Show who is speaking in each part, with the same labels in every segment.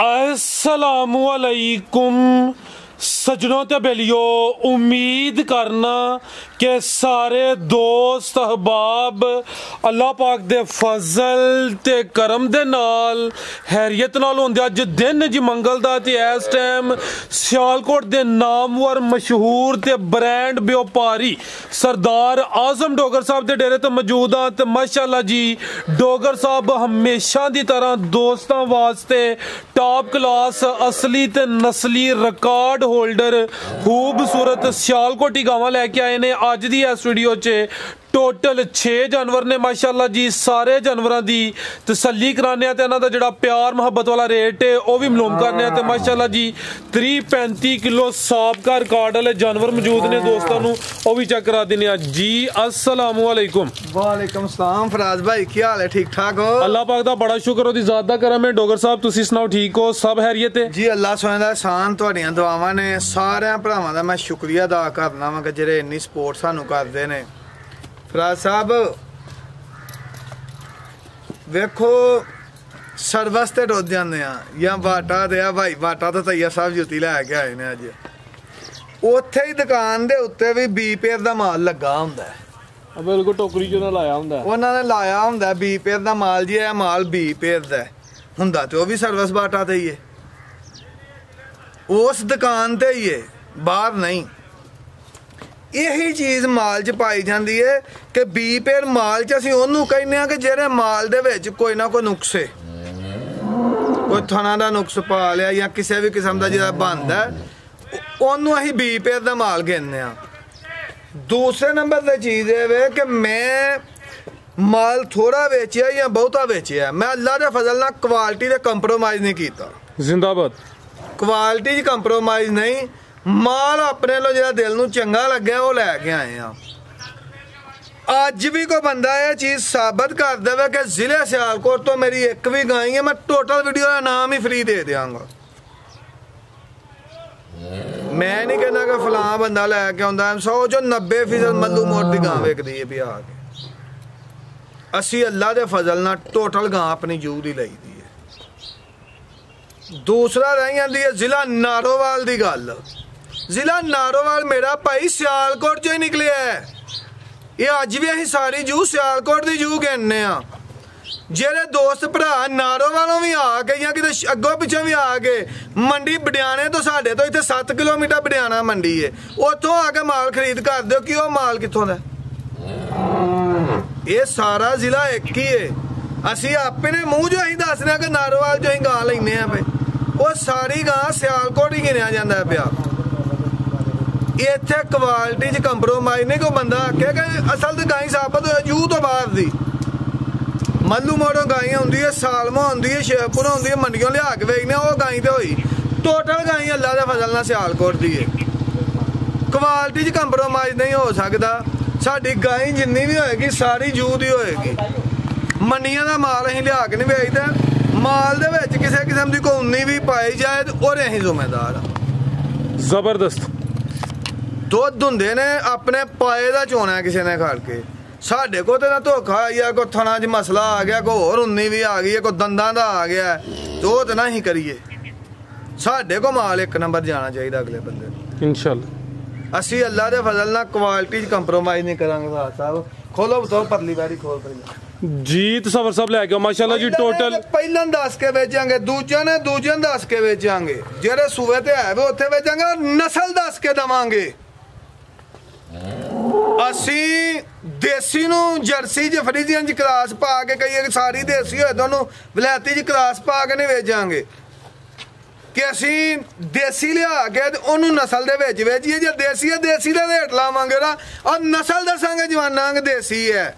Speaker 1: अस्सलामुअलैकुम सजनों ते बेलियो, उम्मीद करना कि सारे दोस्त अहबाब अल्लाह पाक दे फजल ते करम दे नाल हैरियत नाल होंदे। अज दिन जी मंगल दा ते इस टाइम सियालकोट दे नामवर मशहूर ते ब्रांड व्यापारी सरदार आजम डोगर साहब दे डेरे ते मौजूद हाँ। ते माशाअल्लाह जी डोगर साहब हमेशा दी तरह दोस्तां वास्ते टॉप क्लास असली ते नस्ली रिकॉर्ड होल्डर खूबसूरत सियालकोटी गावां लैके आए ने। अज दी इस वीडियो च टोटल 6 जानवर ने माशाअल्लाह जी। सारे जानवरों की तसल्ली कराने ते इन्हां दा जिहड़ा प्यार मुहब्बत वाला रेट है वह भी मालूम करने ते माशाअल्लाह जी 30-35 किलो साबका रिकॉर्ड वाले जानवर मौजूद ने। दोस्तों वो भी चेक करा देने जी। अस्सलामुअलैकुम।
Speaker 2: वालेकुम सलाम फराज भाई, क्या हाल है? ठीक ठाक हो?
Speaker 1: अल्लाह पाक दा बड़ा शुक्र, ओदी ज़ात दा करम है। डोगर साहब तुसीं सुनाओ, ठीक हो? सब हैरियत है
Speaker 2: जी? अल्लाह सोने दा एहसान, तुहाड़ियां दुआवां ने। सारे भरावां दा मैं शुक्रिया अदा करना वा कि जेह्ड़े इन्नी सपोर्ट सानू करदे ने। फराज साहब वेखो सर्विस ते रुज जाने या बाटा दे भाई, बाटा तो तैया साहब जुत्ती लैके आए ने अज। उत्थे ही दुकान दे उत्ते भी बी पेयर दा माल लगा हुंदा है।
Speaker 1: बिल्कुल टोकरी च लाया हुंदा है,
Speaker 2: उन्होंने लाया हुंदा है बी पेयर दा माल जी। है माल बी पेयर दा हुंदा ते वो भी सर्विस बाटा ते ही है, उस दुकान ते ही है, बाहर नहीं। यही चीज़ माल च पाई जाती है कि बी पेयर माल च असीं ओनू कहने कि जेहड़े माल दे विच कोई ना कोई नुक्स है, कोई थना दा नुक्स पा लिया या किसी भी किस्म का जिहड़ा बनदा ओनू असीं बी पेयर दा माल गिनने आ। दूसरे नंबर ते चीज़ ये वे कि मैं माल थोड़ा बेचिया या बहुता बेचिया, मैं अल्लाह के फजल नाल क्वालिटी ते कंप्रोमाइज़ नहीं कीता।
Speaker 1: जिंदाबाद।
Speaker 2: क्वालिटी च कंप्रोमाइज़ नहीं, माल अपने लो जो दिल नूं चंगा लगे वो लैके आए हैं। अज भी कोई बंदा ये चीज़ साबित कर देवे कि जिले सियालकोट तो मेरी एक भी गाय है, मैं टोटल वीडियो का नाम ही फ्री दे देंगा। मैं नहीं कहना कि फलां बंदा लैके आउंदा 100-90% मल्लू मोड़ की गां विकदी है भी आके। असी अल्लाह के फजल नाल टोटल गां अपनी जू दी लई दी है। दूसरा रह जाती है जिला नारोवाल की गल। जिला नारोवाल मेरा भाई सियालकोट चो ही निकले है। ये अज भी असीं सारी जू सियालकोट की जू गिनने आ। जेरे दोस्त भरा नारोवालों भी आके या किते अगों पिछों भी आके मंडी बडियाने तो साढ़े तो इत्थे 7 किलोमीटर बडियाना मंडी है, उत्थों आके माल खरीद कर दो कि वो माल कित्थों दा। ये सारा जिला एक ही है। असीं अपने मूँह जो असीं दसने कि नारोवाल जो असीं गां लैने आ पे, वो सारी गां सियालकोट ही गिनिया जाता है पिया। इत्थे क्वालिटी च कंप्रोमाइज़ नहीं। कोई बंदा आखे कि असल तो गाई साबित हो जू तो बाहर दी मल्लू मोड़ों गाई आउंदी है, सालमों आउंदी है, शेरपुर आउंदी है, मंडियों लिया के वेचने वो गाई तो हुई। टोटल गाई अल्लाह के फजल नाल सियालकोट दी है। क्वालिटी च कंप्रोमाइज़ नहीं हो सकता। साडी गाई जिन्नी भी होएगी सारी जू दी होएगी। मंडियां दा माल असीं लिया के नहीं बेचदे। माल दे विच किसी किस्म की कोई उन्नी भी पाई जाए तो ओहदे असीं जिम्मेदार हाँ।
Speaker 1: जबरदस्त
Speaker 2: दुध हुंदे ने अपने पाए दा चोना किसी ने खड़ के। साढ़े को तो ना धोखा आई है, कोई थना च मसला आ गया, कोई होर उन्नी भी आ गई है, कोई दंदां दा आ गया, तो वो तो ना ही करिए। साढ़े को माल एक नंबर जाना चाहिए अगले बंदे इंशाअल्लाह। असी अल्लाह के फजल नाल क्वालिटी च कंप्रोमाइज़ नहीं करांगे। साहब खोलो तो परली बैड़ी खोल पहले
Speaker 1: जी। तसव्वुर साहब लैके माशाअल्लाह जी टोटल
Speaker 2: पहले 10 के बेचांगे, दूजे ने 10 के बेचांगे, जेड़े सूबे ते है वे उत्थे बेचांगे, नस्ल 10 के देवांगे। असी देसी नूं जर्सी च फ्रीजियन च क्रास पा के कई सारी देसी होए तो वलैती च क्रास पा के नहीं बेचांगे कि असी देसी लिया के उन्होंने नस्ल दे विच बेचीए। जे देसी है देसी का रेट लावांगे ना और नस्ल दसांगे जवाना देसी है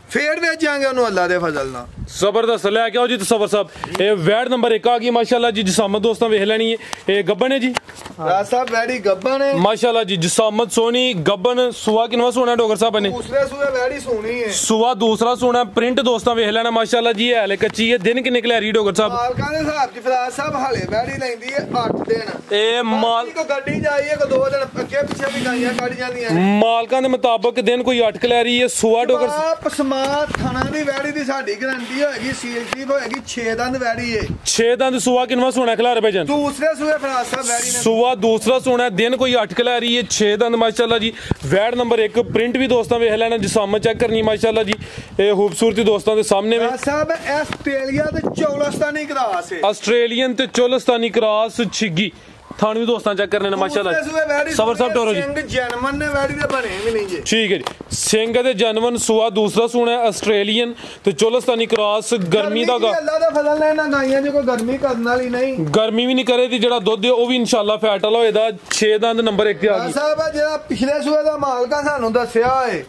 Speaker 2: फिर बेचांगे उन्होंने अल्लाह के फजल नाल।
Speaker 1: जबरदस्त लैके आओ जी तसव्वुर साहब। ये वैड नंबर 1 आ गई माशाअल्लाह जी। जिसामत दोस्तों वेख लैनी है, ये गब्बन है जी।
Speaker 2: साहब वैड़ी गब्बन है
Speaker 1: माशाअल्लाह जी। जिसामत सोनी गब्बन। सुआ किनवा सोना है डोगर साहब ने?
Speaker 2: दूसरे सुए वैड़ी सोनी है।
Speaker 1: सुआ दूसरा सोना। प्रिंट दोस्तों वेख लेना माशाअल्लाह जी। है कच्ची है। दिन किन्ने क्लियर डोगर साहब?
Speaker 2: मालकां दे हिसाब च फराज साहब हाले वैड़ी लैंदी है 8 दिन।
Speaker 1: ए माल
Speaker 2: को गड्डी जाइए को 2 दिन अगे पीछे भी गाइयां कट जांदियां ने।
Speaker 1: मालकां दे मुताबिक दिन कोई 8 क्लियर है। सुआ डोगर
Speaker 2: आप समात थाना दी वैड़ी दी साडी गारंटी ਝੋਟੀ ਹੋਏਗੀ ਸੀਲ ਸ਼ਰੀਫ ਹੋਏਗੀ 6 ਦੰਦ ਵੈੜੀ ਏ
Speaker 1: 6 ਦੰਦ ਸੂਆ ਕਿੰਨਵਾ ਸੋਣਾ ਖਿਲਾਰੇ ਭਾਈਜਾਨ
Speaker 2: ਦੂਸਰੇ ਸੂਏ ਫਰਾਜ਼ ਸਾਹਿਬ ਵੈੜੀ ਨੇ
Speaker 1: ਸੂਆ ਦੂਸਰਾ ਸੋਣਾ ਦਿਨ ਕੋਈ 8 ਖਿਲਾਰੀ ਹੈ 6 ਦੰਦ ਮਾਸ਼ਾਅੱਲਾ ਜੀ ਵੈੜ ਨੰਬਰ 1 ਪ੍ਰਿੰਟ ਵੀ ਦੋਸਤਾਂ ਵੇਖ ਲੈਣਾ ਜਿਸਾਮ ਚੈੱਕ ਕਰਨੀ ਮਾਸ਼ਾਅੱਲਾ ਜੀ ਇਹ ਖੂਬਸੂਰਤੀ ਦੋਸਤਾਂ ਦੇ ਸਾਹਮਣੇ ਵੇ
Speaker 2: ਸਾਹਿਬ ਆਸਟ੍ਰੇਲੀਆ ਤੇ ਚੌਲਸਤਾਨੀ ਕਰਾਸ ਹੈ
Speaker 1: ਆਸਟ੍ਰੇਲੀਅਨ ਤੇ ਚੋਲਸਤਾਨੀ ਕਰਾਸ ਛਿੱਗੀ थान भी दोस्तों चेक करने माशाल्लाह सबर साहब टोरो जी
Speaker 2: जनमन ने वैड़ी दे बने भी नहीं जी
Speaker 1: ठीक है जी सिंह दे जनमन सुआ दूसरा सूना है ऑस्ट्रेलियन ते चोलस्तानी क्रॉस गर्मी दा
Speaker 2: अल्लाह दा फजल है ना गाइयां जो कोई गर्मी करन वाली नहीं
Speaker 1: गर्मी भी नहीं करे दी जेड़ा दुध है ओ भी इंशाल्लाह फैट वाला होएदा 6 दंद नंबर 1 ते आ गई
Speaker 2: साहब जेड़ा पिछले सूए दा मालका सानू दस्या है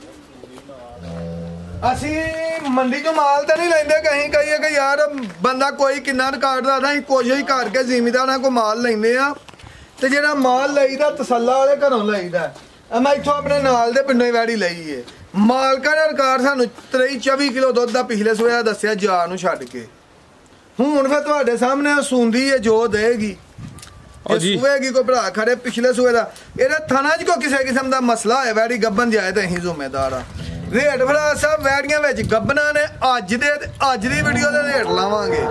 Speaker 2: ਅਸੀਂ ਮੰਡੀ ਚੋਂ ਮਾਲ ਤਾਂ ਨਹੀਂ ਲੈਂਦੇ ਕਹੀਂ ਕਹੀਏ ਕਿ ਯਾਰ ਬੰਦਾ ਕੋਈ ਕਿੰਨਾ ਰਿਕਾਰਡ ਦਾ ਅਸੀਂ ਕੋਸ਼ਿਸ਼ ਕਰਕੇ ਜ਼ਿਮੀਦਾਰਾਂ ਕੋ ਮਾਲ ਲੈਂਦੇ ਆ ਤੇ ਜਿਹੜਾ ਮਾਲ ਲਈਦਾ ਤਸੱਲਾ ਵਾਲੇ ਘਰੋਂ ਲਈਦਾ ਮੈਂ ਇੱਥੋਂ ਆਪਣੇ ਨਾਲ ਦੇ ਪਿੰਡੋਂ ਹੀ ਵੈੜੀ ਲਈ ਏ ਮਾਲਕਾਂ ਦਾ ਰਿਕਾਰਡ ਸਾਨੂੰ 23-24 ਕਿਲੋ ਦੁੱਧ ਦਾ ਪਿਛਲੇ ਸਵੇਰਾ ਦੱਸਿਆ ਜਾ ਨੂੰ ਛੱਡ ਕੇ ਹੁਣ ਫਿਰ ਤੁਹਾਡੇ ਸਾਹਮਣੇ ਸੁੰਦੀ ਏ ਜੋ ਦੇਗੀ ਸੂਏਗੀ ਕੋਈ ਭਰਾ ਖੜੇ ਪਿਛਲੇ ਸੂਏ ਦਾ ਇਹਦੇ ਥਾਣਾ 'ਚ ਕੋਈ ਕਿਸੇ ਕਿਸਮ ਦਾ ਮਸਲਾ ਹੈ ਵੈੜੀ ਗੱਬਨ ਜਾਏ ਤਾਂ ਅਸੀਂ ਜ਼ਿੰਮੇਦਾਰ ਆ ਰੇਟ ਭਰਾ ਸਾਹਿਬ ਵੈੜੀਆਂ ਵਿੱਚ ਗੱਬਨਾਂ ਨੇ ਅੱਜ ਦੀ ਵੀਡੀਓ ਦੇ ਰੇਟ ਲਾਵਾਂਗੇ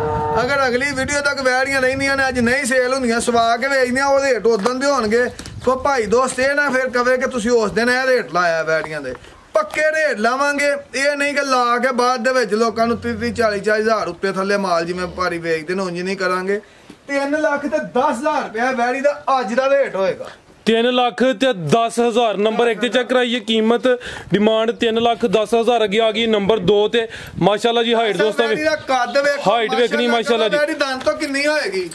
Speaker 2: ਅਗਰ ਅਗਲੀ ਵੀਡੀਓ ਤੱਕ ਵੈੜੀਆਂ ਰਹਿੰਦੀਆਂ ਨੇ ਅੱਜ ਨਹੀਂ ਸੇਲ ਹੁੰਦੀਆਂ ਸਵਾ ਕੇ ਵੇਚਦੀਆਂ ਉਹ ਰੇਟ ਉਦੋਂ ਦੇ ਹੋਣਗੇ ਕੋ ਭਾਈ ਦੋਸਤ ਇਹ ਨਾ ਫਿਰ ਕਵੇ ਕਿ ਤੁਸੀਂ ਉਸ ਦਿਨ ਇਹ ਰੇਟ ਲਾਇਆ ਵੈੜੀਆਂ ਦੇ ਪੱਕੇ ਰੇਟ ਲਾਵਾਂਗੇ ਇਹ ਨਹੀਂ ਕਿ ਲਾ ਕੇ ਬਾਅਦ ਦੇ ਵਿੱਚ ਲੋਕਾਂ ਨੂੰ 30-40 ਹਜ਼ਾਰ ਰੁਪਏ ਥੱਲੇ ਮਾਲ ਜਿਵੇਂ ਵਪਾਰੀ ਵੇਚਦੇ ਨੇ ਉਂਝ ਨਹੀਂ ਕਰਾਂਗੇ 3 ਲੱਖ ਤੇ 10,000 ਰੁਪਏ ਵੈੜੀ ਦਾ ਅੱਜ ਦਾ ਰੇਟ ਹੋਏਗਾ
Speaker 1: 3 ਲੱਖ ਤੇ 10,000 ਨੰਬਰ 1 ਤੇ ਚੈੱਕ ਕਰਾਈਏ ਕੀਮਤ ਡਿਮਾਂਡ 3 ਲੱਖ 10,000 ਅੱਗੇ ਆ ਗਈ ਨੰਬਰ 2 ਤੇ ਮਾਸ਼ਾਅੱਲਾ ਜੀ ਹਾਈਟ ਦੋਸਤਾਂ ਵੇ
Speaker 2: ਕੱਦ ਵੇਖੋ
Speaker 1: ਹਾਈਟ ਵੇਖਣੀ ਮਾਸ਼ਾਅੱਲਾ ਜੀ
Speaker 2: ਵੈੜੀ ਦੰਦ ਤੋਂ ਕਿੰਨੀ ਹੋਏਗੀ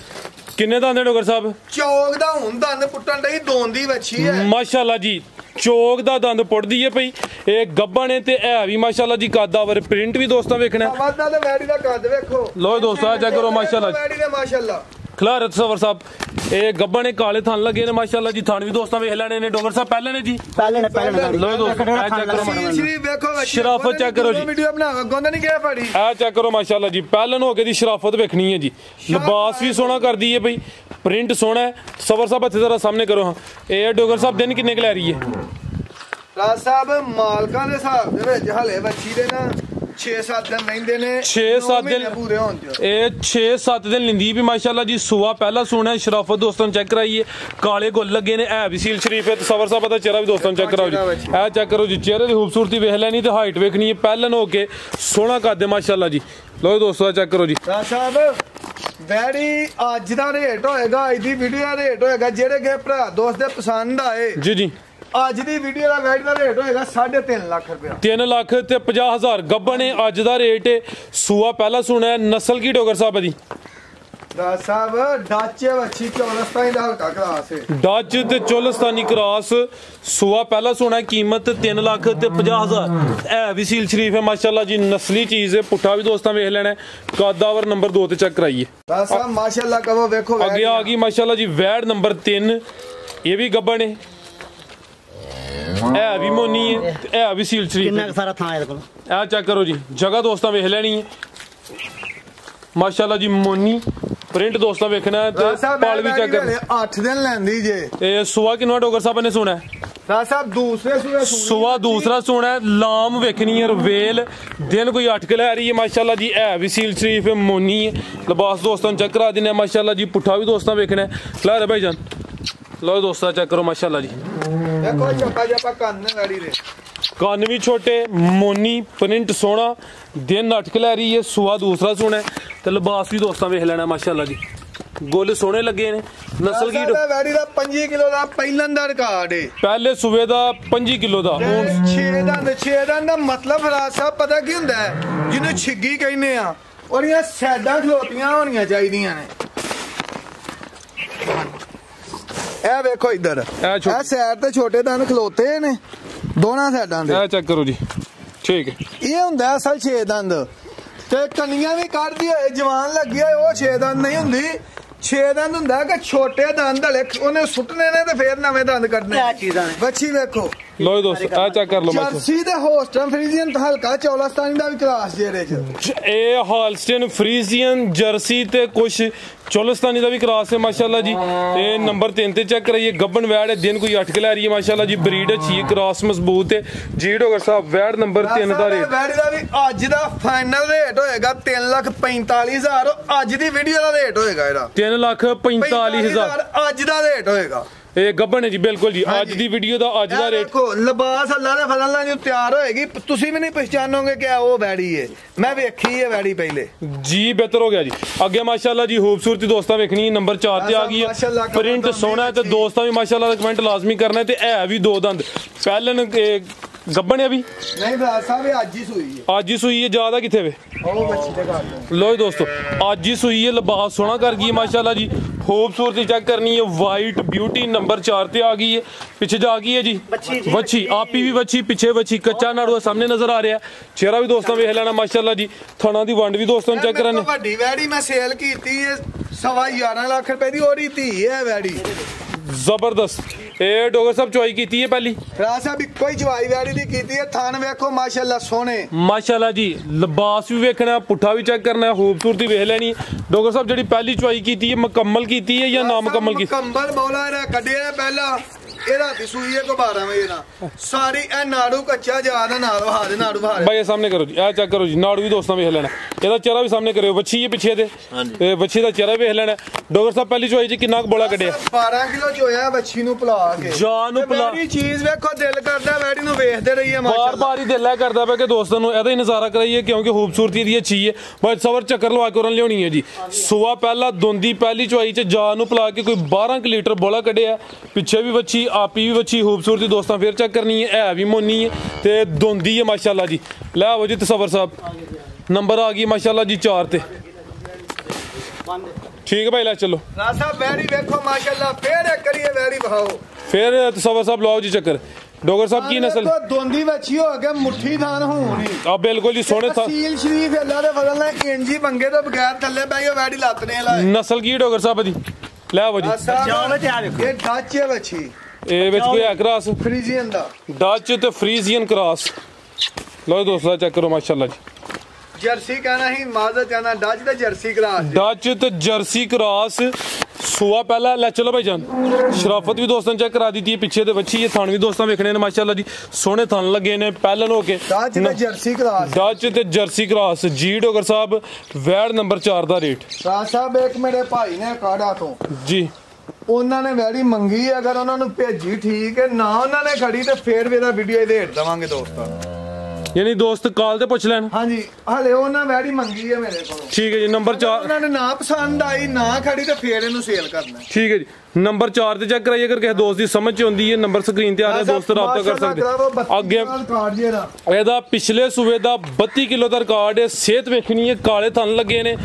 Speaker 1: ਕਿੰਨੇ ਦੰਦ ਨੇ ਡੋਗਰ ਸਾਹਿਬ
Speaker 2: ਚੌਕ ਦਾ ਹੁਣ ਦੰਦ ਪੁੱਟਣ ਡਈ ਦੋਨ ਦੀ ਵੱਛੀ ਹੈ
Speaker 1: ਮਾਸ਼ਾਅੱਲਾ ਜੀ ਚੌਕ ਦਾ ਦੰਦ ਪੁੱਟਦੀ ਹੈ ਭਈ ਇਹ ਗੱਬਾਂ ਨੇ ਤੇ ਇਹ ਵੀ ਮਾਸ਼ਾਅੱਲਾ ਜੀ ਕਾਦਾਵਰ ਪ੍ਰਿੰਟ ਵੀ ਦੋਸਤਾਂ ਵੇਖਣਾ
Speaker 2: ਵਾਦਾ ਤੇ ਵੈੜੀ ਦਾ ਕੱਦ ਵੇਖੋ
Speaker 1: ਲੋ ਦੋਸਤਾਂ ਚੈੱਕ ਕਰੋ ਮਾਸ਼ਾਅੱਲਾ
Speaker 2: ਵੈੜੀ ਦੇ ਮਾਸ਼ਾਅੱਲਾ
Speaker 1: ਖਲਾਰਤ ਸਵਰ ਸਾਹਿਬ ਇਹ ਗੱਬਾਂ ਨੇ ਕਾਲੇ ਥਣ ਲੱਗੇ ਨੇ ਮਾਸ਼ਾਅੱਲਾ ਜੀ ਥਣ ਵੀ ਦੋਸਤਾਂ ਵੇਖ ਲੈਣੇ ਨੇ ਡੋਗਰ ਸਾਹਿਬ ਪਹਿਲੇ ਨੇ ਜੀ
Speaker 3: ਪਹਿਲੇ ਨੇ
Speaker 1: ਲੋ ਦੋਸਤਾਂ ਚੈੱਕ ਕਰੋ
Speaker 2: ਵੇਖੋ
Speaker 1: ਸ਼ਰਾਫਤ ਚੈੱਕ ਕਰੋ ਜੀ
Speaker 2: ਵੀਡੀਓ ਬਣਾ ਗੋਂਦ ਨਹੀਂ ਗਿਆ ਫੜੀ
Speaker 1: ਆ ਚੈੱਕ ਕਰੋ ਮਾਸ਼ਾਅੱਲਾ ਜੀ ਪਹਿਲਨ ਹੋ ਕੇ ਦੀ ਸ਼ਰਾਫਤ ਵੇਖਣੀ ਹੈ ਜੀ ਲਿਬਾਸ ਵੀ ਸੋਹਣਾ ਕਰਦੀ ਹੈ ਭਈ ਪ੍ਰਿੰਟ ਸੋਹਣਾ ਹੈ ਸਵਰ ਸਾਹਿਬ ਇੱਥੇ ਜ਼ਰਾ ਸਾਹਮਣੇ ਕਰੋ ਹਾਂ ਇਹ ਡੋਗਰ ਸਾਹਿਬ ਦਿਨ ਕਿੰਨੇ ਕੁ ਲੈ ਰਹੀ ਹੈ
Speaker 2: ਰਾਜ ਸਾਹਿਬ ਮਾਲਕਾਂ ਦੇ ਹਿਸਾਬ ਦੇ ਵਿੱਚ ਹਲੇ ਵੱਛੀ ਦੇ ਨਾ 6-7 ਦਿਨ ਰਹਿੰਦੇ ਨੇ
Speaker 1: 6-7 ਦਿਨ
Speaker 2: ਪੂਰੇ ਹੋਣ ਚ
Speaker 1: ਇਹ 6-7 ਦਿਨ ਲਿੰਦੀ ਵੀ ਮਾਸ਼ਾਅੱਲਾ ਜੀ ਸੂਆ ਪਹਿਲਾ ਸੋਹਣਾ ਸ਼ਰਾਫਤ ਦੋਸਤਾਂ ਨੂੰ ਚੈੱਕ ਕਰਾਈਏ ਕਾਲੇ ਗੁੱਲ ਲੱਗੇ ਨੇ ਇਹ ਵੀ ਸੀਲ ਸ਼ਰੀਫ ਹੈ ਤੇ ਸਵਰ ਸਾਹਿਬ ਦਾ ਚਿਹਰਾ ਵੀ ਦੋਸਤਾਂ ਨੂੰ ਚੈੱਕ ਕਰਾਓ ਜੀ ਇਹ ਚੈੱਕ ਕਰੋ ਜੀ ਚਿਹਰੇ ਦੀ ਖੂਬਸੂਰਤੀ ਵੇਖ ਲੈਣੀ ਤੇ ਹਾਈਟ ਵੇਖਣੀ ਹੈ ਪਹਿਲਨ ਹੋ ਕੇ ਸੋਹਣਾ ਕਰਦੇ ਮਾਸ਼ਾਅੱਲਾ ਜੀ ਲੋ ਦੋਸਤੋ ਚੈੱਕ ਕਰੋ ਜੀ
Speaker 2: ਰਾਜ ਸਾਹਿਬ ਵੈੜੀ ਅੱਜ ਦਾ ਰੇਟ ਹੋਏਗਾ ਅੱਜ ਦੀ ਵੀਡੀਓ ਦਾ ਰੇਟ ਹੋਏਗਾ ਜਿਹੜੇ ਕਿ ਭਰਾ ਦੋਸਤ ਦੇ ਪਸੰਦ ਆਏ
Speaker 1: ਜੀ ਜੀ
Speaker 2: ਅੱਜ ਦੀ ਵੀਡੀਓ ਦਾ ਵੈੜੀ ਦਾ ਰੇਟ ਹੋਏਗਾ 3.5 ਲੱਖ ਰੁਪਏ
Speaker 1: 3 ਲੱਖ ਤੇ 50,000 ਗੱਬਣ ਨੇ ਅੱਜ ਦਾ ਰੇਟ ਸੂਆ ਪਹਿਲਾ ਸੁਣਾ ਨਸਲ ਕੀ ਡੋਗਰ ਸਾਹਿਬ ਦੀ
Speaker 2: ਰਾਜ ਸਾਹਿਬ ਡੱਚ ਵੱਛੀ ਚੌਲਸਤਾਨੀ ਦਾ ਹਲਕਾ ਕਰਾਸ ਹੈ
Speaker 1: ਡੱਚ ਤੇ ਚੋਲਸਤਾਨੀ ਕਰਾਸ ਸੂਆ ਪਹਿਲਾ ਸੁਣਾ ਕੀਮਤ 3 ਲੱਖ ਤੇ 50,000 ਇਹ ਵੀ ਸੀਲ ਸ਼ਰੀਫ ਹੈ ਮਾਸ਼ਾਅੱਲਾ ਜੀ ਨਸਲੀ ਚੀਜ਼ ਹੈ ਪੁੱਠਾ ਵੀ ਦੋਸਤਾਂ ਵੇਖ ਲੈਣਾ ਕਾਦਾਵਰ ਨੰਬਰ 2 ਤੇ ਚੈੱਕ ਕਰਾਈਏ
Speaker 2: ਰਾਜ ਸਾਹਿਬ ਮਾਸ਼ਾਅੱਲਾ ਕਹੋ ਵੇਖੋ
Speaker 1: ਅੱਗੇ ਆ ਗਈ ਮਾਸ਼ਾਅੱਲਾ ਜੀ ਵੈੜ ਨੰਬਰ 3 ਇਹ ਵੀ ਗੱਬਣ ਹੈ ਇਹ ਵੀ ਮੋਨੀ ਹੈ ਇਹ ਵੀ ਸੀਲ ਸ਼ਰੀਫ
Speaker 3: ਕਿੰਨਾ ਸਾਰਾ ਥਾਂ ਇਹਦੇ ਕੋਲ
Speaker 1: ਇਹ ਚੈੱਕ ਕਰੋ ਜੀ ਜਗ੍ਹਾ ਦੋਸਤਾਂ ਵੇਖ ਲੈਣੀ ਹੈ ਮਾਸ਼ਾਅੱਲਾ ਜੀ ਮੋਨੀ ਪ੍ਰਿੰਟ ਦੋਸਤਾਂ ਵੇਖਣਾ ਤੇ ਪਾਲ ਵੀ ਚੈੱਕ ਕਰੋ
Speaker 2: 8 ਦਿਨ ਲੈਂਦੀ ਜੇ
Speaker 1: ਇਹ ਸੂਆ ਕਿੰਨਾ ਡੋਗਰ ਸਾਹਿਬ ਨੇ ਸੁਣਾ
Speaker 2: ਰਾਜ ਸਾਹਿਬ ਦੂਸਰੇ
Speaker 1: ਸੂਆ ਦੂਸਰਾ ਸੁਣਾ ਲਾਮ ਵੇਖਣੀ ਹੈ ਰਵੇਲ ਦਿਨ ਕੋਈ 8 ਕਿ ਲੈ ਰਹੀ ਹੈ ਮਾਸ਼ਾਅੱਲਾ ਜੀ ਇਹ ਵੀ ਸੀਲ ਸ਼ਰੀਫ ਮੋਨੀ ਹੈ ਲਿਬਾਸ ਦੋਸਤਾਂ ਨੂੰ ਚੈੱਕ ਕਰਾ ਦਿੰਦੇ ਮਾਸ਼ਾਅੱਲਾ ਜੀ ਪੁੱਠਾ ਵੀ ਦੋਸਤਾਂ ਵੇਖਣਾ ਖਲਾਰ ਭਾਈ ਜਾਨ ਲਓ ਦੋਸਤਾਂ ਚੈੱਕ ਕਰੋ ਮਾਸ਼ਾਅੱਲਾ ਜੀ
Speaker 2: ਦੇਖੋ ਚੱਪਾ ਕੰਨ ਵੈੜੀ ਦੇ
Speaker 1: ਕੰਨ ਵੀ ਛੋਟੇ ਮੋਨੀ ਪ੍ਰਿੰਟ ਸੋਹਣਾ ਦਿਨ 8 ਕਿ ਲੈ ਰਹੀ ਹੈ ਸੂਆ ਦੂਸਰਾ ਸੁਣਾ ਤੇ ਲਿਬਾਸ ਵੀ ਦੋਸਤਾਂ ਵੇਖ ਲੈਣਾ ਮਾਸ਼ਾਅੱਲਾ ਜੀ ਗੋਲੇ ਸੋਹਣੇ ਲੱਗੇ ਨੇ ਨਸਲ ਕੀ
Speaker 2: ਵੈੜੀ ਦਾ 5 ਕਿਲੋ ਦਾ ਪਹਿਲਾਂ ਦਾ ਰਿਕਾਰਡ ਹੈ
Speaker 1: ਪਹਿਲੇ ਸੂਬੇ ਦਾ 5 ਕਿਲੋ ਦਾ
Speaker 2: ਹੁਣ 6 ਦਾ ਮਤਲਬ ਰਾਜ ਸਾਹਿਬ ਪਤਾ ਕੀ ਹੁੰਦਾ ਹੈ ਜਿਹਨੂੰ ਛਿੱਗੀ ਕਹਿੰਦੇ ਆ ਉਹਦੀਆਂ ਸਾਈਡਾਂ ਖਲੋਤੀਆਂ ਹੋਣੀਆਂ ਚਾਹੀਦੀਆਂ ਨੇ ਇਹ ਵੇਖੋ ਇੱਧਰ ਇਹ ਸਾਈਡ ਤੇ ਛੋਟੇ ਦੰਦ ਖਲੋਤੇ ਨੇ ਦੋਨਾਂ ਸਾਈਡਾਂ ਦੇ
Speaker 1: ਇਹ ਚੈੱਕ ਕਰੋ ਜੀ ਠੀਕ ਹੈ
Speaker 2: ਇਹ ਹੁੰਦਾ ਅਸਲ 6 ਦੰਦ ਤੇ ਕੰਨੀਆਂ ਵੀ ਕੱਢਦੀ ਹੋਏ ਜਵਾਨ ਲੱਗੀ ਹੋਏ ਉਹ 6 ਦੰਦ ਨਹੀਂ ਹੁੰਦੀ 6 ਦੰਦ ਹੁੰਦਾ ਕਿ ਛੋਟੇ ਦੰਦ ਹਲੇ ਉਹਨੇ ਸੁੱਟਨੇ ਨੇ ਤੇ ਫੇਰ ਨਵੇਂ ਦੰਦ ਕੱਢਨੇ ਵੱਛੀ ਵੇਖੋ
Speaker 1: लो जी दोस्तों आ चेक कर लो
Speaker 2: जर्सी ते होस्टन फ्रीजियन हल्का चौलास्तानी दा भी क्लास जेरे च
Speaker 1: ए हॉलस्टेन फ्रीजियन जर्सी ते कुछ चौलस्तानी दा भी क्रास है माशाल्लाह जी। ते नंबर 3 ते चेक कराइए गब्बन वैड़ है दिन कोई 8 किलो आ रही है माशाल्लाह जी। ब्रीड अच्छी है क्रॉस मजबूत है जी। डॉक्टर साहब वैड़ नंबर 3 दा रेट
Speaker 2: वैड़ दा भी अज दा फाइनल रेट होएगा 3,45,000 अज दी वीडियो दा रेट होएगा एदा
Speaker 1: 3,45,000
Speaker 2: अज दा रेट होएगा।
Speaker 1: ਇਹ ਗੱਬਣ ਹੈ ਜੀ ਬਿਲਕੁਲ ਜੀ। ਅੱਜ ਦੀ ਵੀਡੀਓ ਦਾ ਅੱਜ ਦਾ ਰੇਟ
Speaker 2: ਦੇਖੋ ਲਿਬਾਸ ਅੱਲਾ ਦੇ ਫਜ਼ਲ ਨਾਲ ਜੋ ਤਿਆਰ ਹੋਏਗੀ ਤੁਸੀਂ ਵੀ ਨਹੀਂ ਪਛਾਣੋਗੇ ਕਿ ਉਹ ਵੈੜੀ ਹੈ। ਮੈਂ ਵੇਖੀ ਹੈ ਵੈੜੀ ਪਹਿਲੇ
Speaker 1: ਜੀ ਬਿਹਤਰ ਹੋ ਗਿਆ ਜੀ। ਅੱਗੇ ਮਾਸ਼ਾਅੱਲਾ ਜੀ ਖੂਬਸੂਰਤੀ ਦੋਸਤਾਂ ਵੇਖਣੀ ਨੰਬਰ 4 ਤੇ ਆ ਗਈ ਹੈ। ਪ੍ਰਿੰਟ ਸੋਹਣਾ ਹੈ ਤੇ ਦੋਸਤਾਂ ਵੀ ਮਾਸ਼ਾਅੱਲਾ ਦਾ ਕਮੈਂਟ ਲਾਜ਼ਮੀ ਕਰਨਾ ਤੇ ਹੈ ਵੀ ਦੋ ਦੰਦ ਪਹਿਲਨ ਗੱਬਣ ਹੈ ਵੀ
Speaker 2: ਨਹੀਂ ਭਰਾ ਸਾਹਿਬ ਇਹ ਅੱਜ ਹੀ ਸੂਈ ਹੈ।
Speaker 1: ਅੱਜ ਹੀ ਸੂਈ ਹੈ ਜ਼ਿਆਦਾ ਕਿੱਥੇ ਵੇ
Speaker 2: ਉਹ ਬੱਚੀ ਦੇ ਘਰ
Speaker 1: ਲੋ ਜੀ ਦੋਸਤੋ ਅੱਜ ਹੀ ਸੂਈ ਹੈ। ਲਿਬਾਸ ਸੋਹਣਾ ਕਰ ਗਈ ਮਾਸ਼ਾਅੱਲਾ ਜੀ। खूबसूरती चेक करनी है वाइट ब्यूटी नंबर 4 पे आ गई है। पीछे जा गई है जी वच्छी आपी भी वच्छी पीछे वच्छी कच्चा नाड़ू सामने नजर आ रहा है। चेहरा भी दोस्तों वेख लेना माशाल्लाह जी। थाना दी वंड भी दोस्तों चेक कराने
Speaker 2: ਵੱਡੀ ਵੈੜੀ ਮੈਂ ਸੇਲ ਕੀਤੀ ਹੈ 11.5 ਲੱਖ ਰੁਪਏ ਦੀ ਉਹਦੀ ਧੀ ਹੈ ਵੈੜੀ
Speaker 1: जबरदस्त। ए डॉक्टर साहब चुवाई की है पहली
Speaker 2: राज साहब कोई चुवाई वैड़ी दी की है। थान वेखो माशाल्लाह सोने
Speaker 1: माशाल्लाह जी। लिबास भी वेखना पुट्ठा भी चेक करना खूबसूरती वेख लेनी। डॉक्टर साहब जी पहली चुवाई की है मुकम्मल की है या ना मुकम्मल की
Speaker 2: मुकम्मल बौला कढ़िया पहला ਇਹ ਰਾਤੀ ਸੂਈ ਹੈ ਕੋ 12 ਵਜੇ ਨਾ ਸਾਰੀ ਇਹ ਨਾੜੂ ਕੱਚਾ ਜਿਆਦਾ ਨਾਲ ਵਹਾ ਦੇ ਨਾੜੂ ਵਹਾ
Speaker 1: ਭਾਈ ਸਾਹਮਣੇ ਕਰੋ ਜੀ ਆ ਚੈੱਕ ਕਰੋ ਜੀ ਨਾੜੂ ਵੀ ਦੋਸਤਾਂ ਵੇਖ ਲੈਣਾ ਇਹਦਾ ਚਿਹਰਾ ਵੀ ਸਾਹਮਣੇ ਕਰਿਓ ਵੱਛੀ ਹੈ ਪਿੱਛੇ ਤੇ ਇਹ ਵੱਛੀ ਦਾ ਚਿਹਰਾ ਵੇਖ ਲੈਣਾ। ਡਾਕਟਰ ਸਾਹਿਬ ਪਹਿਲੀ ਚੋਈ ਚ ਕਿੰਨਾ ਕੁ ਬੋਲਾ ਕੱਢਿਆ 12
Speaker 2: ਕਿਲੋ ਚੋਇਆ ਵੱਛੀ ਨੂੰ ਪਲਾ ਕੇ
Speaker 1: ਜਾਨ ਨੂੰ ਪਲਾ
Speaker 2: ਇਹ ਚੀਜ਼ ਵੇਖੋ ਦਿਲ ਕਰਦਾ ਵੈੜੀ ਨੂੰ ਵੇਖਦੇ ਰਹੀਏ
Speaker 1: ਬਾਰ ਬਾਰ ਹੀ ਦਿਲ ਕਰਦਾ ਪਿਆ ਕਿ ਦੋਸਤਾਂ ਨੂੰ ਇਹਦਾ ਹੀ ਨਜ਼ਾਰਾ ਕਰਾਈਏ ਕਿਉਂਕਿ ਖੂਬਸੂਰਤੀ ਦੀ ਅੱਛੀ ਹੈ। ਬਸ ਸਬਰ ਚੱਕਰ ਲਵਾ ਕੇ ਉਹਨਾਂ ਲਿਆਉਣੀ ਹੈ ਜੀ। ਸੁਆ ਪਹਿਲਾ ਦੋਂਦੀ ਪਹਿਲੀ ਚੋਈ ਚ ਜਾਨ ਨੂੰ ਪਲਾ ਕੇ ਕੋਈ 12 ਲੀਟਰ ਬੋਲਾ ਕੱਢਿਆ ਪਿੱਛੇ ਵੀ ਵੱਛੀ ਆਪੀ ਵੀ ਵੱਛੀ खूबसूरती दोस्तों फिर चेक करनी है भी मोनी है ते दोंदी है माशाल्लाह जी। ले आओ जी तसव्वुर साहब नंबर आ गई माशाल्लाह जी 4 ते ठीक है भाई ले चलो
Speaker 2: राज साहब वैड़ी देखो माशाल्लाह फिर करिए वैड़ी बहाओ
Speaker 1: फिर तसव्वुर साहब लाओ जी चक्कर। डॉक्टर साहब की नस्ल
Speaker 2: दोंदी बच्ची हो गया मुट्ठी थान होनी
Speaker 1: अब बिल्कुल जी सोने था
Speaker 2: सील शरीफ अल्लाह दे फजल नाल इंजी पंगे तो बगैर थल्ले बैयो वैड़ी लत ने लाए
Speaker 1: नस्ल की डॉक्टर साहब दी ले आओ जी
Speaker 2: ये डच है बच्ची
Speaker 1: ਇਹ ਵਿੱਚ ਕੋਈ ਹੈ ਕ੍ਰਾਸ
Speaker 2: ਫਰੀਜ਼ੀਅਨ ਦਾ
Speaker 1: ਡੱਚ ਤੇ ਫਰੀਜ਼ੀਅਨ ਕ੍ਰਾਸ। ਲਓ ਦੋਸਤੋ ਚੈੱਕ ਕਰੋ ਮਾਸ਼ਾਅੱਲਾ ਜੀ।
Speaker 2: ਜਰਸੀ कहना ही माजत कहना डच ਤੇ ਜਰਸੀ ਕ੍ਰਾਸ
Speaker 1: ਡੱਚ ਤੇ ਜਰਸੀ ਕ੍ਰਾਸ ਸੁਆ ਪਹਿਲਾ ਲੈ ਚਲੋ ਭਾਈ ਜਾਨ ਸ਼ਰਾਫਤ ਵੀ ਦੋਸਤਾਂ ਚੈੱਕ ਕਰਾ ਦਿੱਤੀ ਹੈ ਪਿੱਛੇ ਤੇ ਵੱਛੀ ਇਹ ਥਣ ਵੀ ਦੋਸਤਾਂ ਵੇਖਣੇ ਨੇ ਮਾਸ਼ਾਅੱਲਾ ਜੀ। ਸੋਹਣੇ ਥਣ ਲੱਗੇ ਨੇ ਪਹਿਲਨ ਹੋ ਕੇ
Speaker 2: ਡੱਚ ਤੇ ਜਰਸੀ ਕ੍ਰਾਸ
Speaker 1: ਡੱਚ ਤੇ ਜਰਸੀ ਕ੍ਰਾਸ ਜੀ। ਡਾਕਟਰ ਸਾਹਿਬ ਵੈੜ ਨੰਬਰ 4 ਦਾ ਰੇਟ
Speaker 2: ਰਾਜ ਸਾਹਿਬ ਇੱਕ ਮੇਰੇ ਭਾਈ ਨੇ ਕਾੜਾ ਤੋਂ
Speaker 1: ਜੀ
Speaker 2: ਉਹਨਾਂ ਨੇ ਵੈੜੀ ਮੰਗੀ ਅਗਰ ਉਹਨਾਂ ਨੂੰ ਭੇਜੀ ਠੀਕ ਹੈ ਨਾ ਉਹਨਾਂ ਨੇ ਖੜੀ ਤੇ ਫੇਰ ਵੀ ਇਹਦਾ ਵੀਡੀਓ ਇਹਦੇ ਹੇਠ ਦਵਾਂਗੇ ਦੋਸਤਾਂ
Speaker 1: यानी दोस्त कॉल ਤੇ ਪੁੱਛ ਲੈਣ।
Speaker 2: ਹਾਂਜੀ ਹਲੇ ਉਹਨਾਂ ਵੈੜੀ ਮੰਗੀ ਹੈ ਮੇਰੇ ਕੋਲ
Speaker 1: ਠੀਕ ਹੈ ਜੀ ਨੰਬਰ 4
Speaker 2: ਉਹਨਾਂ ਨੇ ਨਾ ਪਸੰਦ ਆਈ ਨਾ ਖੜੀ ਤੇ ਫੇਰ ਇਹਨੂੰ ਸੇਲ ਕਰਨਾ।
Speaker 1: ਠੀਕ ਹੈ ਜੀ ਨੰਬਰ 4 ਤੇ ਚੈੱਕ ਕਰਾਈਏ ਅਗਰ ਕਿਸੇ ਦੋਸਤ ਦੀ ਸਮਝ ਚ ਆਉਂਦੀ ਹੈ ਨੰਬਰ ਸਕਰੀਨ ਤੇ ਆ ਰਿਹਾ ਦੋਸਤ ਰਾਬਤਾ ਕਰ ਸਕਦੇ। ਅੱਗੇ ਇਹਦਾ ਪਿਛਲੇ ਸੂਬੇ ਦਾ 32 ਕਿਲੋ ਦਾ ਰਿਕਾਰਡ ਹੈ। ਸਿਹਤ ਵੇਖਣੀ ਹੈ ਕਾਲੇ ਥਣ ਲੱਗੇ ਨੇ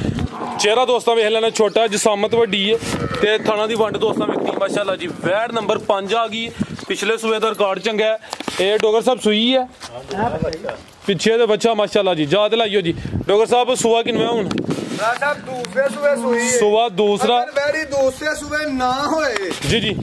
Speaker 1: ਚਿਹਰਾ ਦੋਸਤਾਂ ਵੇਖ ਲੈਣਾ ਛੋਟਾ ਜਸਾਮਤ ਵੱਡੀ ਹੈ ਤੇ ਥਣਾ ਦੀ ਵੰਡ ਦੋਸਤਾਂ ਵੇਖਣੀ ਮਾਸ਼ਾਅੱਲਾ ਜੀ। ਵੈੜ ਨੰਬਰ 5 ਆ ਗਈ ਪਿਛਲੇ ਸੂਬੇ ਦਾ ਰਿਕਾਰਡ ਚੰਗਾ ਹੈ। ਇਹ ਡਾਕਟਰ ਸਾਹਿਬ ਸੂਈ ਹੈ ਪਿੱਛੇ ਦੇ ਬੱਚਾ ਮਾਸ਼ਾਅੱਲਾ ਜੀ ਯਾਦ ਲਾਈਓ ਜੀ। ਡਾਕਟਰ ਸਾਹਿਬ ਸੁਆ ਕਿਨਵੇਂ ਹੁਣ
Speaker 2: ਸਾਹਿਬ ਦੂਸਰੇ ਸੂਬੇ ਸੂਈ ਹੈ
Speaker 1: ਸੁਆ ਦੂਸਰਾ
Speaker 2: ਵੈੜੀ ਦੂਸਰੇ ਸੂਬੇ ਨਾ ਹੋਏ
Speaker 1: ਜੀ ਜੀ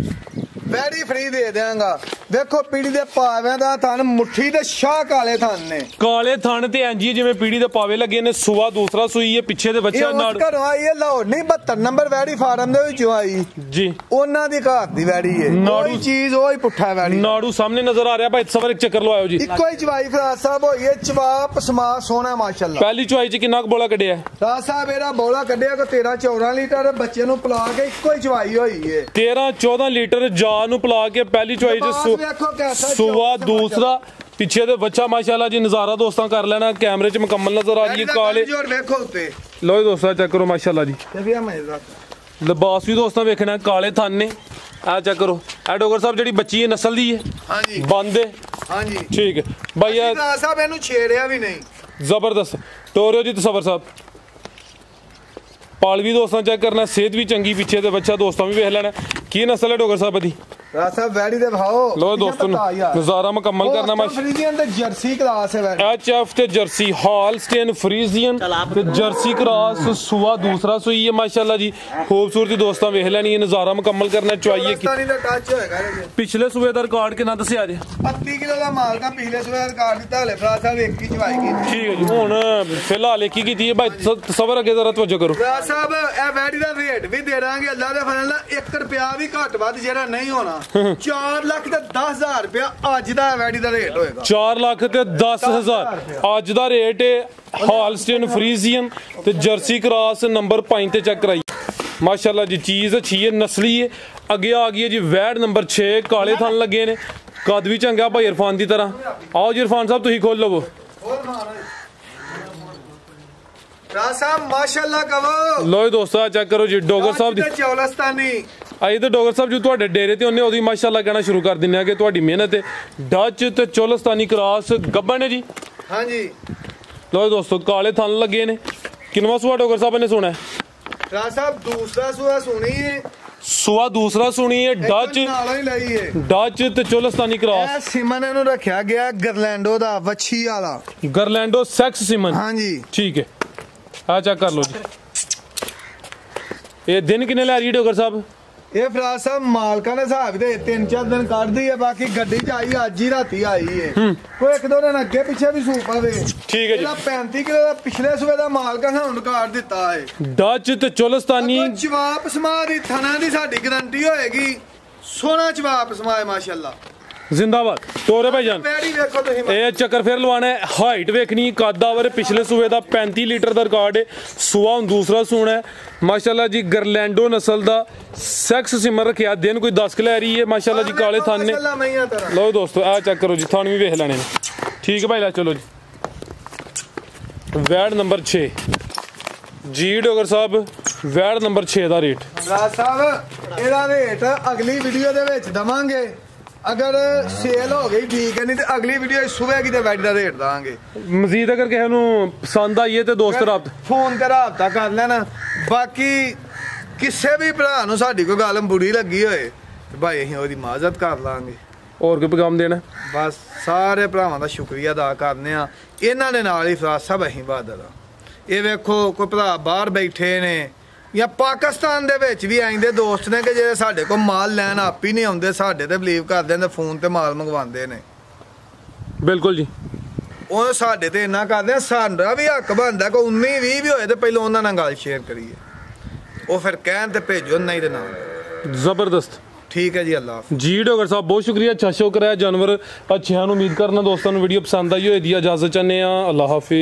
Speaker 2: ਵੈੜੀ ਫ੍ਰੀ ਦੇ ਦੇਵਾਂਗਾ। ਦੇਖੋ ਪੀੜੀ ਦੇ ਪਾਵਿਆਂ ਦਾ ਥਣ ਮੁੱਠੀ ਤੇ ਸ਼ਾਹ ਕਾਲੇ ਥਣ ਨੇ
Speaker 1: ਕਾਲੇ ਥਣ ਤੇ ਐਂਜੀ ਜਿਵੇਂ ਪੀੜੀ ਦੇ ਪਾਵੇ ਲੱਗੇ ਨੇ। ਸੁਆ ਦੂਸਰਾ ਸੂਈ ਹੈ ਪਿੱਛੇ ਦੇ ਬੱਚਾ
Speaker 2: ਨਾਲ ਘਰੋਂ ਆਈ ਹੈ ਲਾਹੌਰ ਨਹੀਂ 72 ਨੰਬਰ ਵੈੜੀ ਫਾਰਮ ਦੇ ਵਿੱਚੋਂ ਆਈ ਜੀ ਉਹਨਾਂ ਦੀ ਘਰ ਦੀ ਵੈੜੀ ਹੈ ਕੋਈ ਚੀਜ਼ ਉਹੀ ਪੁੱਠਾ ਵੈੜੀ
Speaker 1: ਨਾੜੂ ਸਾਹਮਣੇ ਨਜ਼ਰ ਆ ਰਿਹਾ ਭਾਈ ਸਵਰ ਇੱਕ ਚੱਕਰ ਲਵਾਇਓ ਜੀ।
Speaker 2: ਇੱਕੋ ਹੀ ਚਵਾਈ ਫਰਾਜ ਸਾਹਿਬ ਹੋਈ ਹੈ ਚਵਾਪ ਸਮਾ ਸੋਹਣਾ ਮਾਸ਼ਾਅੱਲਾ।
Speaker 1: ਪਹਿਲੀ ਚਵਾਈ ਚ ਕਿੰਨਾ ਕੁ ਬੋਲਾ ਕੱਢਿਆ
Speaker 2: ਫਰਾਜ ਸਾਹਿਬ ਇਹਦਾ ਬੋਲਾ ਕੱਢਿਆ ਕੋ 13-14 ਲੀਟਰ ਬੱਚੇ ਨੂੰ ਪਿਲਾ ਕੇ ਇੱਕੋ ਹੀ ਚਵਾਈ ਹੋਈ ਹੈ
Speaker 1: 13-14 ਲੀਟਰ ਜਾ ਨੂੰ ਪਿਲਾ ਕੇ ਪਹਿਲੀ ਚਵਾਈ ਚ ਸੁਆ ਦੂਸਰਾ ਪਿੱਛੇ ਦੇ ਬੱਚਾ ਮਾਸ਼ਾਅੱਲਾ ਜੀ। ਨਜ਼ਾਰਾ ਦੋਸਤਾਂ ਕਰ ਲੈਣਾ ਕੈਮਰੇ 'ਚ ਮੁਕੰਮਲ ਨਜ਼ਰ ਆ ਰਹੀ ਹੈ ਕਾਲੇ ਲੋ ਦੋਸਤਾਂ ਚੈੱਕ ਕਰੋ ਮਾਸ਼ਾਅੱਲਾ ਜੀ। ਲਿਬਾਸ ਵੀ ਦੋਸਤਾਂ ਵੇਖਣਾ ਕਾਲੇ ਥਣ ਨੇ ਆ ਚੈੱਕ ਕਰੋ। ਇਹ ਡਾਕਟਰ ਸਾਹਿਬ ਜਿਹੜੀ ਬੱਚੀ ਹੈ ਨਸਲ ਦੀ ਹੈ ਹਾਂਜੀ ਬੰਦ ਹੈ ਹਾਂਜੀ ਠੀਕ ਹੈ ਭਾਈ
Speaker 2: ਸਾਹਿਬ ਇਹਨੂੰ ਛੇੜਿਆ ਵੀ ਨਹੀਂ
Speaker 1: ਜ਼ਬਰਦਸਤ ਟੋਰਿਓ ਜੀ ਤਸਵਰ ਸਾਹਿਬ ਪਾਲ ਵੀ ਦੋਸਤਾਂ ਚੈੱਕ ਕਰਨਾ ਸਿਹਤ ਵੀ ਚੰਗੀ ਪਿੱਛੇ ਦੇ ਬੱਚਾ ਦੋਸਤਾਂ ਵੀ ਵੇਖ ਲੈਣਾ ਕੀ ਨਸਲ ਹੈ ਡਾਕਟਰ ਸਾਹਿਬ ਦੀ
Speaker 2: ਰਾਜ ਸਾਹਿਬ ਵੈੜੀ ਦੇ ਭਾਓ
Speaker 1: ਲੋ ਦੋਸਤੋ ਨਜ਼ਾਰਾ ਮੁਕੰਮਲ ਕਰਨਾ ਮੈਂ
Speaker 2: ਫਰੀਜ਼ੀਅਨ ਤੇ ਜਰਸੀ ਕਲਾਸ ਹੈ ਵੈੜੀ
Speaker 1: HF ਤੇ ਜਰਸੀ ਹਾਲਸਟੇਨ ਫਰੀਜ਼ੀਅਨ ਤੇ ਜਰਸੀ ਕ੍ਰਾਸ ਸੂਆ ਦੂਸਰਾ ਸੂਈ ਹੈ ਮਾਸ਼ਾਅੱਲਾ ਜੀ ਖੂਬਸੂਰਤੀ ਦੋਸਤਾਂ ਵੇਖ ਲੈਣੀ ਹੈ ਨਜ਼ਾਰਾ ਮੁਕੰਮਲ ਕਰਨਾ ਚੁਆਈਏ ਕਿ ਪਿਛਲੇ ਸੂਏ ਦਾ ਰਿਕਾਰਡ ਕਿੰਨਾ ਦੱਸਿਆ ਜੇ
Speaker 2: 32 ਕਿਲੋ ਦਾ ਮਾਲ ਦਾ ਪਿਛਲੇ ਸੂਏ ਦਾ ਰਿਕਾਰਡ ਦਿੱਤਾ ਹਲੇ ਫਰਾਜ ਸਾਹਿਬ ਇੱਕ ਹੀ ਚਵਾਈ ਕੀਤੀ
Speaker 1: ਠੀਕ ਹੈ ਜੀ ਹੁਣ ਫਿਲਹਾਲ ਇੱਕ ਹੀ ਕੀਤੀ ਹੈ ਭਾਈ ਸਬਰ ਅੱਗੇ ਜ਼ਰਾ ਤਵੱਜੋ ਕਰੋ
Speaker 2: ਫਰਾਜ ਸਾਹਿਬ ਇਹ ਵੈੜੀ ਦਾ ਰੇਟ ਵੀ ਦੇ ਦਾਂਗੇ ਅੱਲਾ ਦੇ ਫਜ਼ਲ ਨਾਲ 1 ਰੁਪਿਆ ਵੀ ਘੱਟ ਵੱਧ ਜਿਹੜਾ ਨਹੀਂ ਹੋਣਾ 4 ਲੱਖ ਤੇ 10,000 ਰੁਪਇਆ ਅੱਜ ਦਾ ਵੈੜੀ ਦਾ ਰੇਟ ਹੋਏਗਾ
Speaker 1: 4 ਲੱਖ ਤੇ 10,000 ਅੱਜ ਦਾ ਰੇਟ ਹੈ ਹਾਲਸਟੇਨ ਫਰੀਜ਼ੀਅਨ ਤੇ ਜਰਸੀ ਕ੍ਰਾਸ ਨੰਬਰ 5 ਤੇ ਚੈੱਕ ਕਰਾਈ ਮਾਸ਼ਾਅੱਲਾ ਜੀ ਚੀਜ਼ ਅੱਛੀ ਹੈ ਨਸਲੀ ਹੈ ਅੱਗੇ ਆ ਗਈ ਹੈ ਜੀ ਵੈੜ ਨੰਬਰ 6 ਕਾਲੇ ਥਣ ਲੱਗੇ ਨੇ ਕੱਦ ਵੀ ਚੰਗਾ ਭਾਈ ਇਰਫਾਨ ਦੀ ਤਰ੍ਹਾਂ ਆਓ ਜੀ ਇਰਫਾਨ ਸਾਹਿਬ ਤੁਸੀਂ ਖੋਲ ਲਵੋ
Speaker 2: ਰਾਜ ਸਾਹਿਬ ਮਾਸ਼ਾਅੱਲਾ ਕਹੋ
Speaker 1: ਲੋ ਦੋਸਤੋ ਚੈੱਕ ਕਰੋ ਜੀ ਡੋਗਰ ਸਾਹਿਬ ਦੀ
Speaker 2: ਚੌਲਸਤਾਨੀ
Speaker 1: ਆਈ ਤਾਂ ਡੋਗਰ ਸਾਹਿਬ ਜੀ ਤੁਹਾਡੇ ਡੇਰੇ ਤੇ ਉਹਨੇ ਉਹਦੀ ਮਾਸ਼ਾਅੱਲਾ ਕਹਿਣਾ ਸ਼ੁਰੂ ਕਰ ਦਿੰਨੇ ਆ ਕਿ ਤੁਹਾਡੀ ਮਿਹਨਤ ਹੈ ਡੱਚ ਤੇ ਚੌਲਸਤਾਨੀ ਕ੍ਰਾਸ ਗੱਬਣ ਨੇ ਜੀ
Speaker 2: ਹਾਂਜੀ
Speaker 1: ਲੋ ਦੋਸਤੋ ਕਾਲੇ ਥਣ ਲੱਗੇ ਨੇ ਕਿੰਨਵਾਂ ਸੂਆ ਡੋਗਰ ਸਾਹਿਬ ਨੇ ਸੁਣਾ
Speaker 2: ਰਾਜ ਸਾਹਿਬ ਦੂਸਰਾ ਸੂਆ ਸੁਣੀ ਹੈ
Speaker 1: ਸੂਆ ਦੂਸਰਾ ਸੁਣੀ ਹੈ ਡੱਚ
Speaker 2: ਨਾਲੋਂ ਹੀ ਲਈ ਹੈ
Speaker 1: ਡੱਚ ਤੇ ਚੌਲਸਤਾਨੀ ਕ੍ਰਾਸ
Speaker 2: ਇਹ ਸਿਮਨ ਇਹਨੂੰ ਰੱਖਿਆ ਗਿਆ ਗਰਲੈਂਡੋ ਦਾ ਵੱਛੀ ਵਾਲਾ
Speaker 1: ਗਰਲੈਂਡੋ ਸੈਕਸ ਸਿਮਨ
Speaker 2: ਹਾਂਜੀ
Speaker 1: ਠੀਕ ਹੈ ਆ ਚੈੱਕ ਕਰ ਲਓ ਜੀ ਇਹ ਦਿਨ ਕਿੰਨੇ ਲੈ ਰਹੀ ਡੋਗਰ ਸਾਹਿਬ
Speaker 2: ਇਹ ਫਰਾਜ ਸਾਹਿਬ ਮਾਲਕਾਂ ਦੇ ਹਿਸਾਬ ਦੇ 3-4 ਦਿਨ ਕੱਢਦੀ ਹੈ ਬਾਕੀ ਗੱਡੀ ਚ ਆਈ ਅੱਜ ਹੀ ਰਾਤੀ ਆਈ ਹੈ ਕੋਈ 1-2 ਦਿਨ ਅੱਗੇ ਪਿੱਛੇ ਵੀ ਸੂਪ ਆਵੇ
Speaker 1: ਠੀਕ ਹੈ ਜੀ
Speaker 2: ਇਹਦਾ 35 ਕਿਲੋ ਦਾ ਪਿਛਲੇ ਸੂਏ ਦਾ ਮਾਲਕਾਂ ਸਾਨੂੰ ਰਿਕਾਰਡ ਦਿੱਤਾ ਹੈ
Speaker 1: ਡੱਚ ਤੇ ਚੌਲਸਤਾਨੀ
Speaker 2: ਜਵਾਬ ਸਮਾ ਦੀ ਥਣਾ ਦੀ ਸਾਡੀ ਗਾਰੰਟੀ ਹੋਏਗੀ ਸੋਨਾ ਜਵਾਬ ਸਮਾਏ ਮਾਸ਼ਾਅੱਲਾ
Speaker 1: ਜ਼ਿੰਦਾਬਾਦ ਤੋਰੇ ਭਾਈਜਾਨ
Speaker 2: ਵੈੜੀ ਵੇਖੋ ਤੁਸੀਂ
Speaker 1: ਇਹ ਚੱਕਰ ਫੇਰ ਲਵਾਣਾ ਹੈ ਹਾਈਟ ਵੇਖਣੀ ਕਾਦਾਵਰ ਪਿਛਲੇ ਸੂਏ ਦਾ 35 ਲੀਟਰ ਦਾ ਰਿਕਾਰਡ ਹੈ ਸੂਆ ਹੁਣ ਦੂਸਰਾ ਸੂਣਾ ਹੈ ਮਾਸ਼ਾਅੱਲਾ ਜੀ ਗਰਲੈਂਡੋ ਨਸਲ ਦਾ ਸੈਕਸ ਸਿਮਰ ਰੱਖਿਆ ਦਿਨ ਕੋਈ 10 ਲੈ ਰਹੀ ਹੈ ਮਾਸ਼ਾਅੱਲਾ ਜੀ ਕਾਲੇ ਥਣ ਨੇ ਲਓ ਦੋਸਤੋ ਆ ਚੈੱਕ ਕਰੋ ਜੀ ਥਣ ਵੀ ਵੇਖ ਲੈਣੇ ਨੇ ਠੀਕ ਹੈ ਭਾਈ ਲੈ ਚਲੋ ਜੀ ਵੈੜ ਨੰਬਰ 6 ਜੀ ਡੋਗਰ ਸਾਹਿਬ ਵੈੜ ਨੰਬਰ 6 ਦਾ ਰੇਟ
Speaker 2: ਰਾਜ ਸਾਹਿਬ ਇਹਦਾ ਰੇਟ ਅਗਲੀ ਵੀਡੀਓ ਦੇ ਵਿੱਚ ਦਵਾਂਗੇ ਅਗਰ ਸੇਲ ਹੋ ਗਈ ਠੀਕ ਹੈ ਨਹੀਂ ਤੇ ਅਗਲੀ ਵੀਡੀਓ ਸੁਬਹ ਕਿਤੇ ਵੈੜੀ ਦਾ ਰੇਟ ਦਾਂਗੇ
Speaker 1: ਮਜ਼ੀਦ ਅਗਰ ਕਿਸੇ ਨੂੰ ਪਸੰਦ ਆਈਏ ਤੇ ਦੋਸਤ ਰਾਬਤਾ
Speaker 2: ਫੋਨ ਤੇ ਰਾਬਤਾ ਕਰ ਲੈਣਾ ਬਾਕੀ ਕਿਸੇ ਵੀ ਭਰਾ ਨੂੰ ਸਾਡੀ ਕੋਈ ਗੱਲ ਬੁਰੀ ਲੱਗੀ ਹੋਏ ਤੇ ਭਾਈ ਅਸੀਂ ਉਹਦੀ ਮਾਜ਼ਰਤ ਕਰ ਲਾਂਗੇ
Speaker 1: ਹੋਰ ਕੋਈ ਪੈਗਾਮ ਦੇਣਾ
Speaker 2: ਬਸ ਸਾਰੇ ਭਰਾਵਾਂ ਦਾ ਸ਼ੁਕਰੀਆ ਅਦਾ ਕਰਨੇ ਆ ਇਹਨਾਂ ਦੇ ਨਾਲ ਹੀ ਫਰਾਜ ਸਾਹਿਬ ਅਸੀਂ ਬਹਾਦਰ ਆ ਇਹ ਵੇਖੋ ਕੋਈ ਭਰਾ ਬਾਹਰ ਬੈਠੇ ਨੇ ਜਾਂ ਪਾਕਿਸਤਾਨ ਦੇ ਵਿੱਚ ਵੀ ਆਉਂਦੇ ਦੋਸਤ ਨੇ ਕਿ ਜਿਹੜੇ ਸਾਡੇ ਕੋਲ ਮਾਲ ਲੈਣ ਆਪ ਹੀ ਨਹੀਂ ਆਉਂਦੇ ਸਾਡੇ ਤੇ ਬਲੀਵ ਕਰਦੇ ਨੇ ਫੋਨ ਤੇ ਮਾਲ ਮੰਗਵਾਉਂਦੇ ਨੇ
Speaker 1: ਬਿਲਕੁਲ ਜੀ
Speaker 2: ਉਹ ਸਾਡੇ ਤੇ ਇੰਨਾ ਕਰਦੇ ਸਾਡਾ ਵੀ ਹੱਕ ਬਣਦਾ ਕੋਈ 19-20 ਵੀ ਹੋਏ ਤੇ ਪਹਿਲਾਂ ਉਹਨਾਂ ਨਾਲ ਗੱਲ ਸ਼ੇਅਰ ਕਰੀਏ ਉਹ ਫਿਰ ਕਹਿਣ ਤੇ ਭੇਜੋ ਨਹੀਂ ਤੇ ਨਾ
Speaker 1: ਜ਼ਬਰਦਸਤ
Speaker 2: ਠੀਕ ਹੈ ਜੀ ਅੱਲਾ ਹਾਫਿਜ਼
Speaker 1: ਜੀ ਡੋਗਰ ਸਾਹਿਬ ਬਹੁਤ ਸ਼ੁਕਰੀਆ ਅੱਛਾ ਸ਼ੋ ਕਰਾਇਆ ਜਾਨਵਰ ਅੱਛਿਆਂ ਨੂੰ ਉਮੀਦ ਕਰਨਾ ਦੋਸਤਾਂ ਨੂੰ ਵੀਡੀਓ ਪਸੰਦ ਆਈ ਹੋਏ ਦੀ ਇਜਾਜ਼ਤ ਚਾਹੁੰਦੇ ਆ ਅੱਲਾ ਹਾਫਿਜ਼